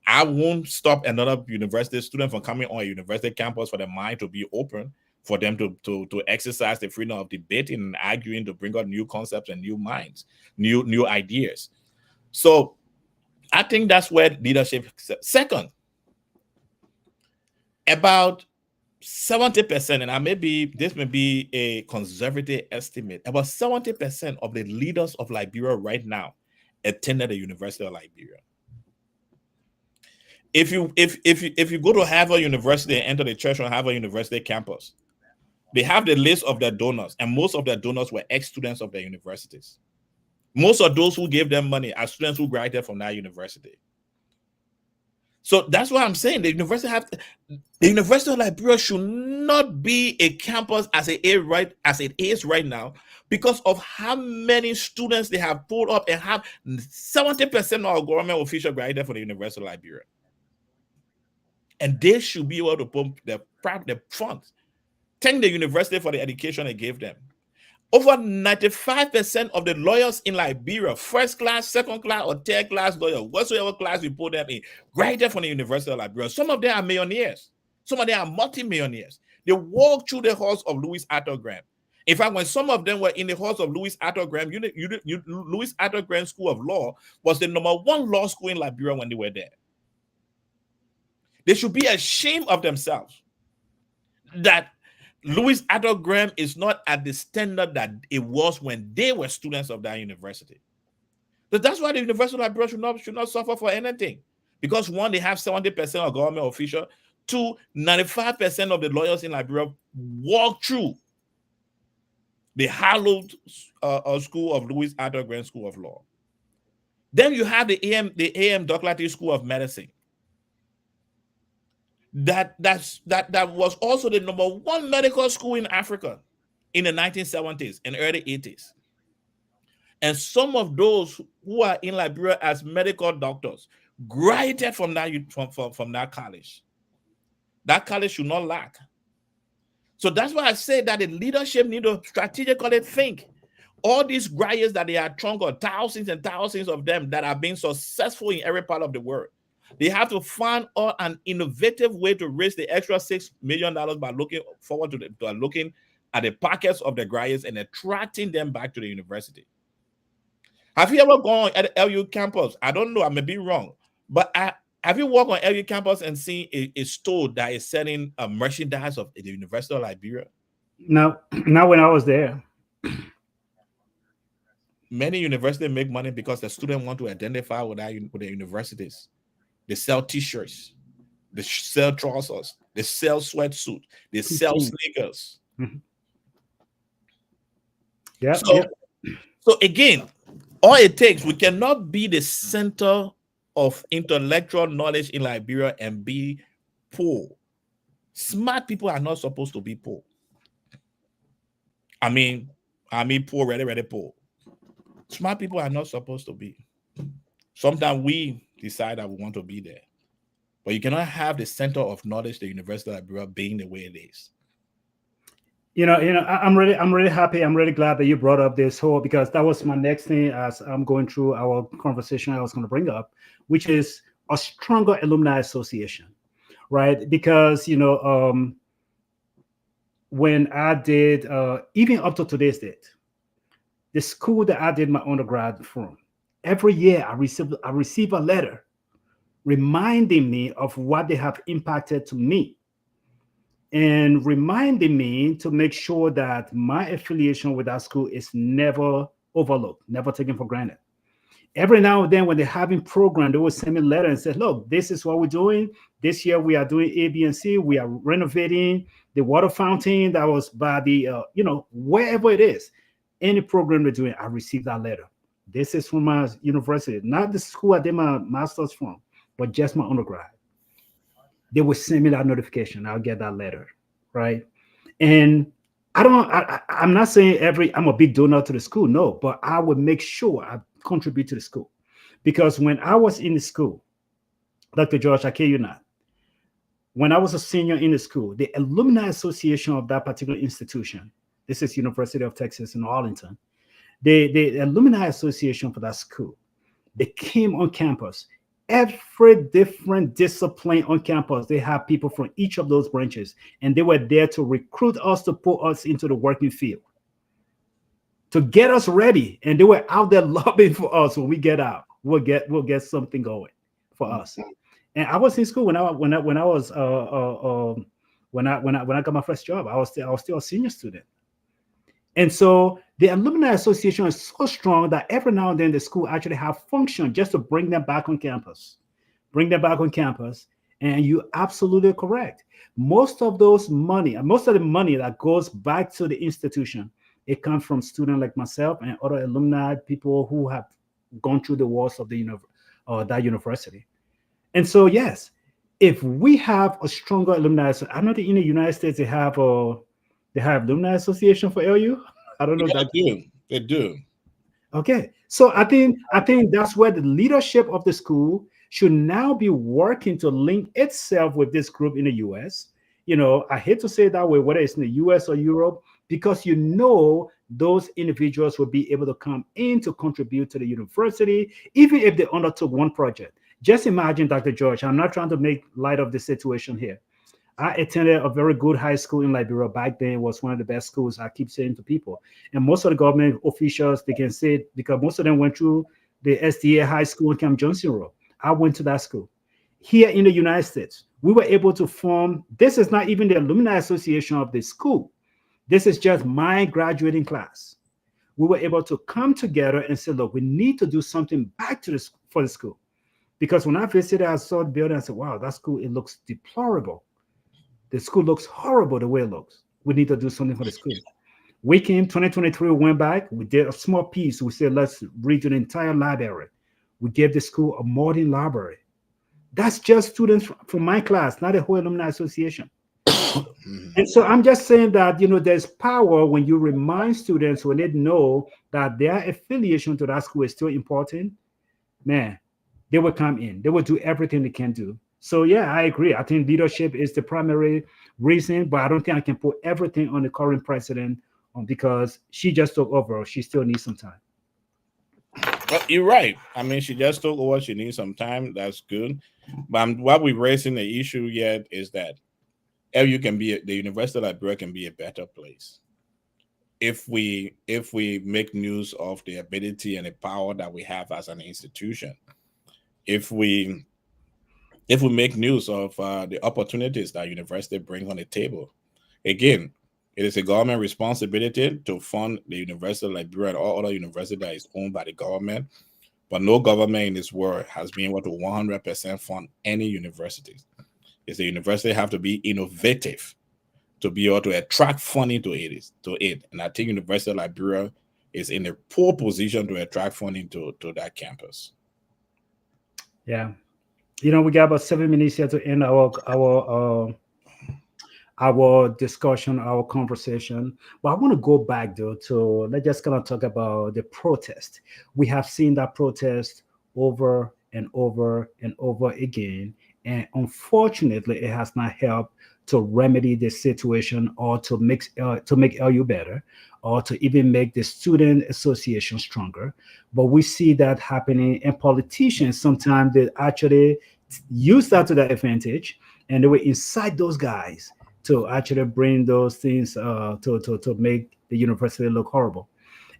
I won't stop another university student from coming on a university campus for their mind to be open, for them to exercise the freedom of debating and arguing, to bring out new concepts and new minds, new ideas. So I think that's where leadership. Second, about 70%, and this may be a conservative estimate, about 70% of the leaders of Liberia right now attended the University of Liberia. If you go to Harvard University and enter the church on Harvard University campus, they have the list of their donors, and most of their donors were ex-students of their universities. Most of those who gave them money are students who graduated from that university. So that's what I'm saying. The University of Liberia should not be a campus as it is right now, because of how many students they have pulled up, and have 70% of our government officials graduated from the University of Liberia. And they should be able to pump the funds. Thank the university for the education they gave them. Over 95% of the lawyers in Liberia, first class, second class, or third class lawyer, whatsoever class you put them in, graduated from the University of Liberia. Some of them are millionaires. Some of them are multi-millionaires. They walked through the halls of Louis Arthur Graham. In fact, when some of them were in the halls of Louis Arthur Graham, Louis Arthur Graham School of Law was the #1 law school in Liberia when they were there. They should be ashamed of themselves that Louis Arthur Graham is not at the standard that it was when they were students of that university. But that's why the University of Liberia should not suffer for anything. Because one, they have 70% of government officials. Two, 95% of the lawyers in Liberia walk through the hallowed school of Louis Arthur Graham School of Law. Then you have the A.M. Dougherty School of Medicine. That was also the #1 medical school in Africa in the 1970s and early 80s. And some of those who are in Liberia as medical doctors graduated from from that college. That college should not lack. So that's why I say that the leadership need to strategically think. All these graduates that they are trunk of, thousands and thousands of them that are being successful in every part of the world, they have to find an innovative way to raise the extra $6 million by looking forward to looking at the pockets of the graduates and attracting them back to the university. Have you ever gone at the LU campus? I don't know, I may be wrong, but have you walked on LU campus and seen a store that is selling a merchandise of the University of Liberia? No, not when I was there. Many universities make money because the students want to identify with the universities. They sell T-shirts, they sell trousers, they sell sweatsuits, they sell sneakers. Yeah. So again, all it takes, we cannot be the center of intellectual knowledge in Liberia and be poor. Smart people are not supposed to be poor. I mean poor, really poor. Smart people are not supposed to be. Sometimes we decide that we want to be there, but you cannot have the center of knowledge, the University of Liberia, being the way it is. I'm really happy. I'm really glad that you brought up this whole, because that was my next thing as I'm going through our conversation I was going to bring up, which is a stronger alumni association, right? Because when I did, even up to today's date, the school that I did my undergrad from, every year I receive a letter reminding me of what they have impacted to me, and reminding me to make sure that my affiliation with that school is never overlooked, never taken for granted. Every now and then when they're having program, they will send me a letter and say, look, this is what we're doing. This year we are doing A, B, and C. We are renovating the water fountain that was by the, wherever it is. Any program they're doing, I receive that letter. This is from my university, not the school I did my master's from, but just my undergrad. They will send me that notification. I'll get that letter, right? And I'm not saying I'm a big donor to the school, no, but I would make sure I contribute to the school. Because when I was in the school, Dr. George, I kid you not, when I was a senior in the school, the alumni association of that particular institution, this is University of Texas in Arlington, the alumni association for that school, they came on campus. Every different discipline on campus, they have people from each of those branches, and they were there to recruit us, to put us into the working field, to get us ready. And they were out there lobbying for us. When we get out, we'll get something going for us. And I was in school when I got my first job. I was still a senior student. And so the alumni association is so strong that every now and then the school actually have function just to bring them back on campus. And you're absolutely correct. Most of the money that goes back to the institution, it comes from students like myself and other alumni, people who have gone through the walls of that university. And so, yes, if we have a stronger alumni, I know that in the United States they have alumni association for LU. I don't know if they do. Okay, so I think that's where the leadership of the school should now be working to link itself with this group in the US. I hate to say it that way, whether it's in the US or Europe, because those individuals will be able to come in to contribute to the university, even if they undertook one project. Just imagine, Dr. George, I'm not trying to make light of the situation here. I attended a very good high school in Liberia back then. It was one of the best schools, I keep saying to people. And most of the government officials, they can say it because most of them went through the SDA high school in Camp Johnson Road. I went to that school. Here in the United States, we were able to form, this is not even the alumni association of the school. This is just my graduating class. We were able to come together and say, look, we need to do something back for the school. Because when I visited, I saw the building, I said, wow, that school, it looks deplorable. The school looks horrible the way it looks. We need to do something for the school. We came 2023, we went back, we did a small piece. We said, let's redo the entire library. We gave the school a modern library. That's just students from my class, not a whole alumni association. And so I'm just saying that, there's power when you remind students, when they know that their affiliation to that school is still important. Man, they will come in. They will do everything they can do. So yeah, I agree. I think leadership is the primary reason, but I don't think I can put everything on the current president because she just took over. She still needs some time. Well, you're right. I mean, she just took over. She needs some time. That's good. But what we're raising the issue yet is that LU can be the University of Liberia can be a better place if we make use of the ability and the power that we have as an institution. If we make use of the opportunities that university bring on the table. Again, it is a government responsibility to fund the University of Liberia and all other universities that is owned by the government. But no government in this world has been able to 100% fund any universities. It's the university have to be innovative to be able to attract funding to it. And I think University of Liberia is in a poor position to attract funding to that campus. Yeah. We got about 7 minutes here to end our discussion, our conversation. But I want to go back though to let's just kind of talk about the protest. We have seen that protest over and over and over again, and unfortunately, it has not helped to remedy the situation or to make LU better or to even make the student association stronger. But we see that happening, and politicians sometimes they actually use that to their advantage, and they will incite those guys to actually bring those things to make the university look horrible.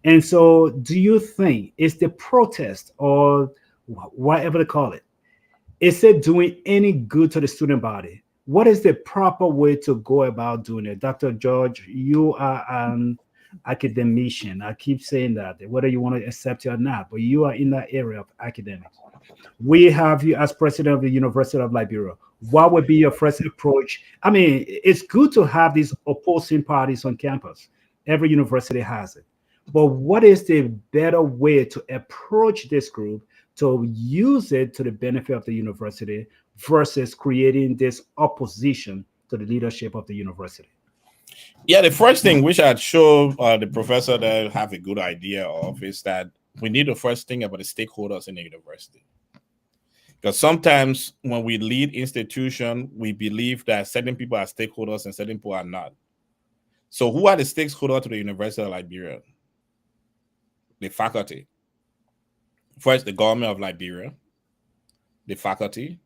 And so, do you think it's the protest or whatever they call it? Is it doing any good to the student body? What is the proper way to go about doing it? Dr. George, you are an academician. I keep saying that, whether you want to accept it or not, but you are in that area of academics. We have you as president of the University of Liberia. What would be your first approach? I mean, it's good to have these opposing parties on campus. Every university has it. But what is the better way to approach this group to use it to the benefit of the university versus creating this opposition to the leadership of the university? Yeah, the first thing which I'd show the professor that have a good idea of is that we need to first think about the stakeholders in the university. Because sometimes when we lead institution, we believe that certain people are stakeholders and certain people are not. So who are the stakeholders to the University of Liberia? The faculty. First, the government of Liberia, the faculty,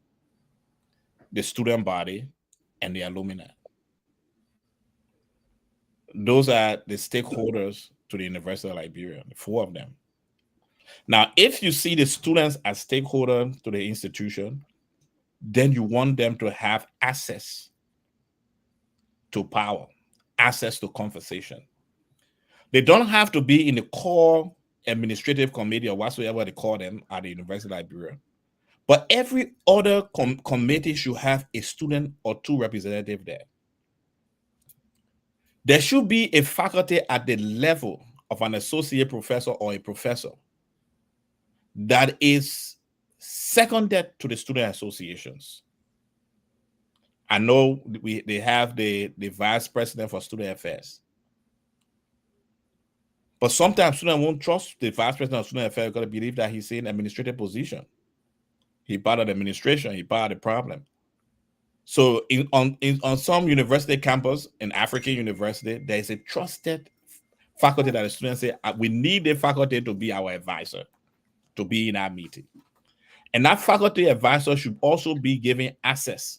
the student body, and the alumni. Those are the stakeholders to the University of Liberia, the four of them. Now, if you see the students as stakeholders to the institution, then you want them to have access to power, access to conversation. They don't have to be in the core administrative committee or whatsoever they call them at the University of Liberia. But every other committee should have a student or two representatives there. There should be a faculty at the level of an associate professor or a professor that is seconded to the student associations. I know they have the vice president for student affairs. But sometimes students won't trust the vice president of student affairs because they believe that he's in an administrative position. He's part of the administration, he's part of the problem. So on some university campus, in African university, there is a trusted faculty that the students say, we need the faculty to be our advisor, to be in our meeting. And that faculty advisor should also be given access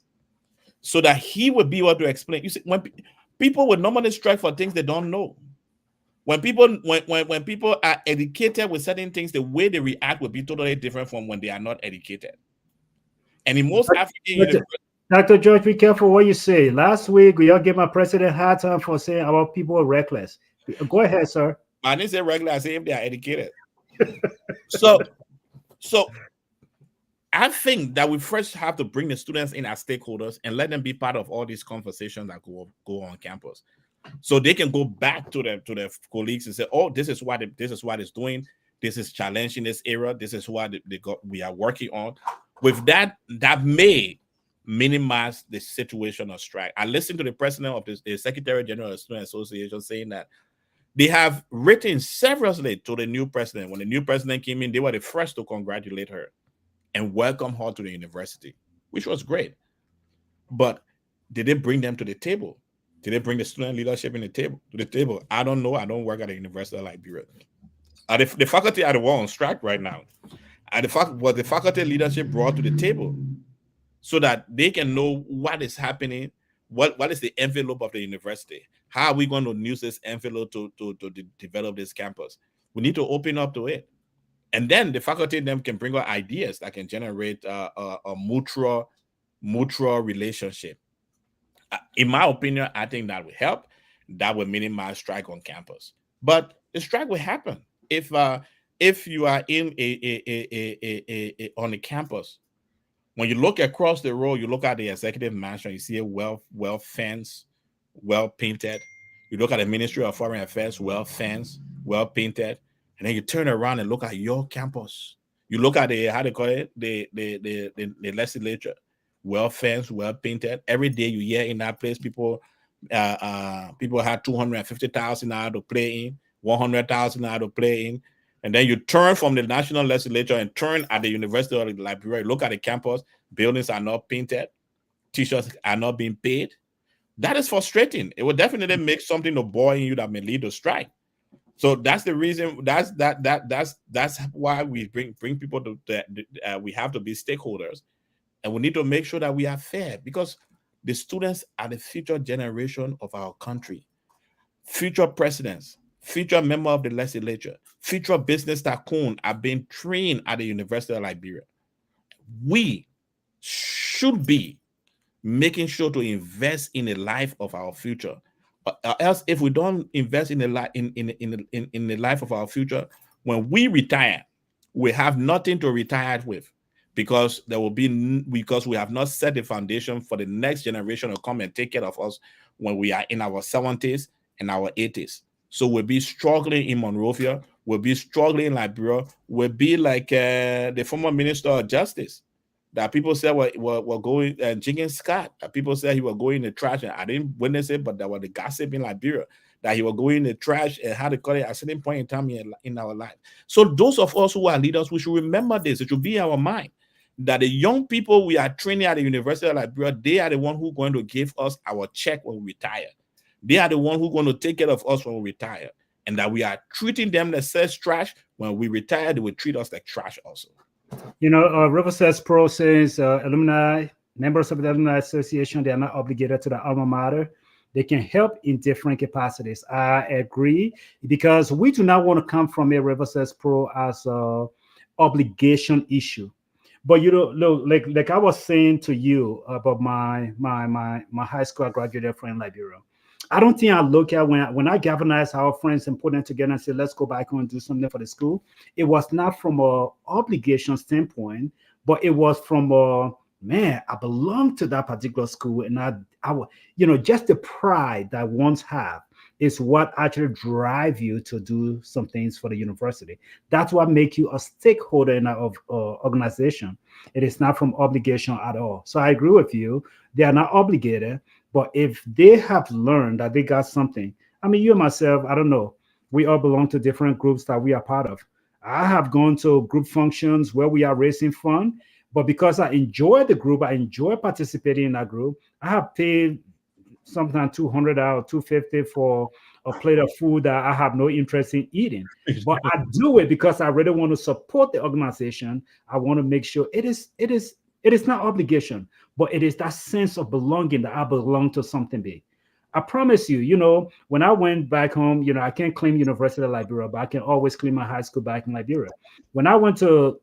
so that he would be able to explain. You see, when people would normally strike for things they don't know. When people are educated with certain things, the way they react will be totally different from when they are not educated. And in most African universities, Dr. George, be careful what you say. Last week, we all gave my president a hard time for saying our people are reckless. Go ahead, sir. I didn't say regular, I say if they are educated. So I think that we first have to bring the students in as stakeholders and let them be part of all these conversations that go on campus. So they can go back to their colleagues and say, "Oh, this is what it's doing. This is challenging this area. This is what we are working on." With that may minimize the situation of strike. I listened to the president of the Secretary General of the Student Association saying that they have written severally to the new president. When the new president came in, they were the first to congratulate her. and welcome her to the university, which was great. But did they bring them to the table? Did they bring the student leadership in the table to the table? I don't know. I don't work at the University of Liberia. The faculty are the one on strike right now. And the fact what the faculty leadership brought to the table so that they can know what is happening, what is the envelope of the university, how are we going to use this envelope to develop this campus. We need to open up to it, and then the faculty them can bring out ideas that can generate a mutual relationship. In my opinion, I think that will help. That will minimize strike on campus. But the strike will happen if you are in on the campus. When you look across the road, you look at the executive mansion, you see it well fenced, well painted. You look at the Ministry of Foreign Affairs, well fenced, well painted, and then you turn around and look at your campus. You look at the how they call it, the legislature, well fenced, well painted. Every day you hear in that place, people had $250,000 to play in, $100,000 to play in. And then you turn from the national legislature and turn at the University of Liberia. Look at the campus. Buildings are not painted. Teachers are not being paid. That is frustrating. It will definitely make something to boil in you that may lead to strike. So that's the reason. That's why we bring people to. We have to be stakeholders, and we need to make sure that we are fair because the students are the future generation of our country, future presidents, future member of the legislature, future business tycoon are being trained at the University of Liberia. We should be making sure to invest in the life of our future. Else, if we don't invest in the life of our future, when we retire, we have nothing to retire with because we have not set the foundation for the next generation to come and take care of us when we are in our 70s and our 80s. So we'll be struggling in Monrovia. We'll be struggling in Liberia. We'll be like the former Minister of Justice that people said were going, Jenkins Scott, that people said he was going in the trash. And I didn't witness it, but there was the gossip in Liberia that he was going in the trash and how to call it at a certain point in time in our life. So those of us who are leaders, we should remember this. It should be in our mind that the young people we are training at the University of Liberia, they are the one who are going to give us our check when we retire. They are the one who are going to take care of us when we retire. And that we are treating them that says trash. When we retire, they will treat us like trash also. You know, Riverside Pro says alumni, members of the Alumni Association, they are not obligated to the alma mater. They can help in different capacities. I agree, because we do not want to come from a Riverside Pro as a obligation issue. But you know, look, like I was saying to you about my high school I graduated from in Liberia. I don't think I look at when I galvanize our friends and put them together and say, let's go back and do something for the school. It was not from a obligation standpoint, but it was from a, man, I belong to that particular school. And I you know, just the pride that ones have is what actually drive you to do some things for the university. That's what makes you a stakeholder in our organization. It is not from obligation at all. So I agree with you. They are not obligated. But if they have learned that they got something, I mean, you and myself, I don't know, we all belong to different groups that we are part of. I have gone to group functions where we are raising fund, but because I enjoy the group, I enjoy participating in that group, I have paid sometimes $200 or $250 for a plate of food that I have no interest in eating. But I do it because I really want to support the organization. I want to make sure it is not obligation, but it is that sense of belonging that I belong to something big. I promise you, you know, when I went back home, you know, I can't claim University of Liberia, but I can always claim my high school back in Liberia. When I went to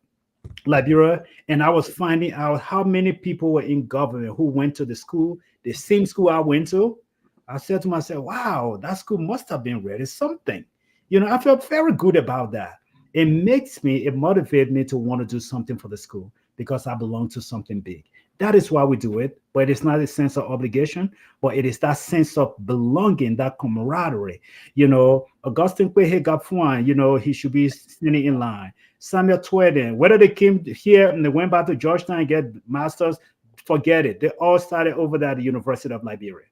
Liberia and I was finding out how many people were in government who went to the school, the same school I went to, I said to myself, wow, that school must have been really something. You know, I felt very good about that. It motivated me to want to do something for the school because I belong to something big. That is why we do it, but it's not a sense of obligation, but it is that sense of belonging, that camaraderie. You know, Augustine Kwehe Gapfuan, you know, he should be standing in line. Samuel Tweden, whether they came here and they went back to Georgetown and get masters, forget it. They all started over there at the University of Liberia.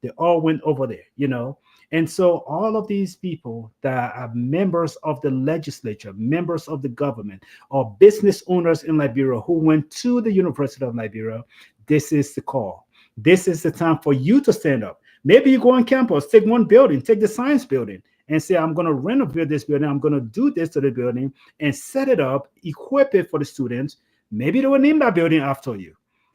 They all went over there, you know. And so all of these people that are members of the legislature, members of the government, or business owners in Liberia who went to the University of Liberia, this is the call. This is the time for you to stand up. Maybe you go on campus, take one building, take the science building, and say, I'm going to renovate this building. I'm going to do this to the building and set it up, equip it for the students. Maybe they will name that building after you.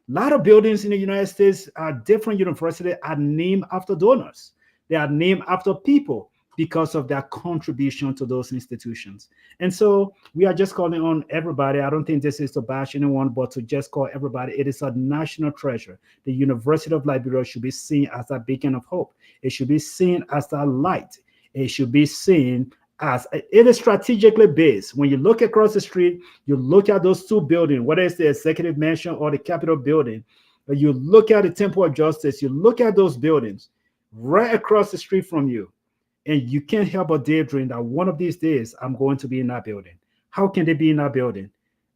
A lot of buildings in the United States are different universities are named after donors. They are named after people because of their contribution to those institutions. And so we are just calling on everybody. I don't think this is to bash anyone, but to just call everybody. It is a national treasure. The University of Liberia should be seen as a beacon of hope. It should be seen as a light. It should be seen as it is strategically based. When you look across the street, you look at those two buildings, whether it's the executive mansion or the Capitol building, or you look at the Temple of Justice, you look at those buildings right across the street from you, and you can't help but daydream that one of these days I'm going to be in that building. How can they be in that building?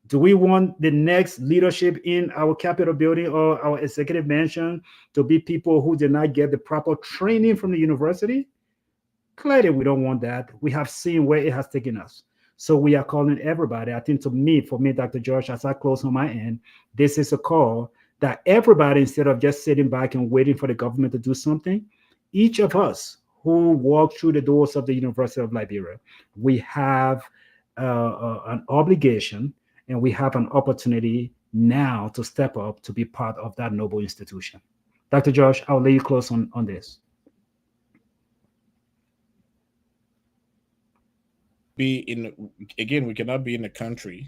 Do we want the next leadership in our Capitol building or our executive mansion to be people who did not get the proper training from the university? Clearly, we don't want that. We have seen where it has taken us. So we are calling everybody. I think for me, Dr. George, as I close on my end, this is a call that everybody, instead of just sitting back and waiting for the government to do something, each of us who walk through the doors of the University of Liberia, we have an obligation and we have an opportunity now to step up to be part of that noble institution. Dr. Josh, I'll let you close on this. We cannot be in a country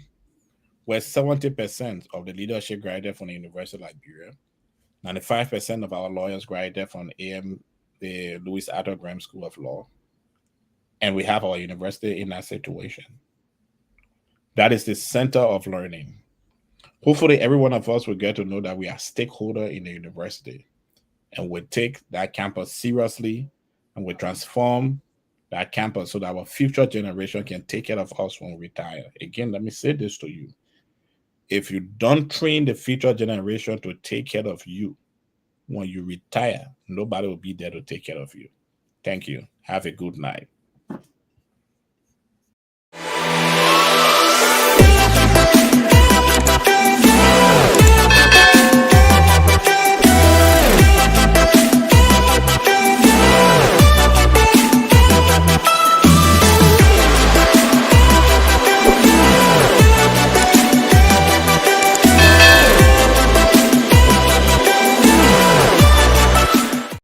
where 70% of the leadership graduated from the University of Liberia, 95% of our lawyers graduated from the Louis Arthur Graham School of Law, and we have our university in that situation. That is the center of learning. Hopefully, every one of us will get to know that we are stakeholder in the university, and we take that campus seriously, and we transform that campus so that our future generation can take care of us when we retire. Again, let me say this to you. If you don't train the future generation to take care of you, when you retire, nobody will be there to take care of you. Thank you. Have a good night.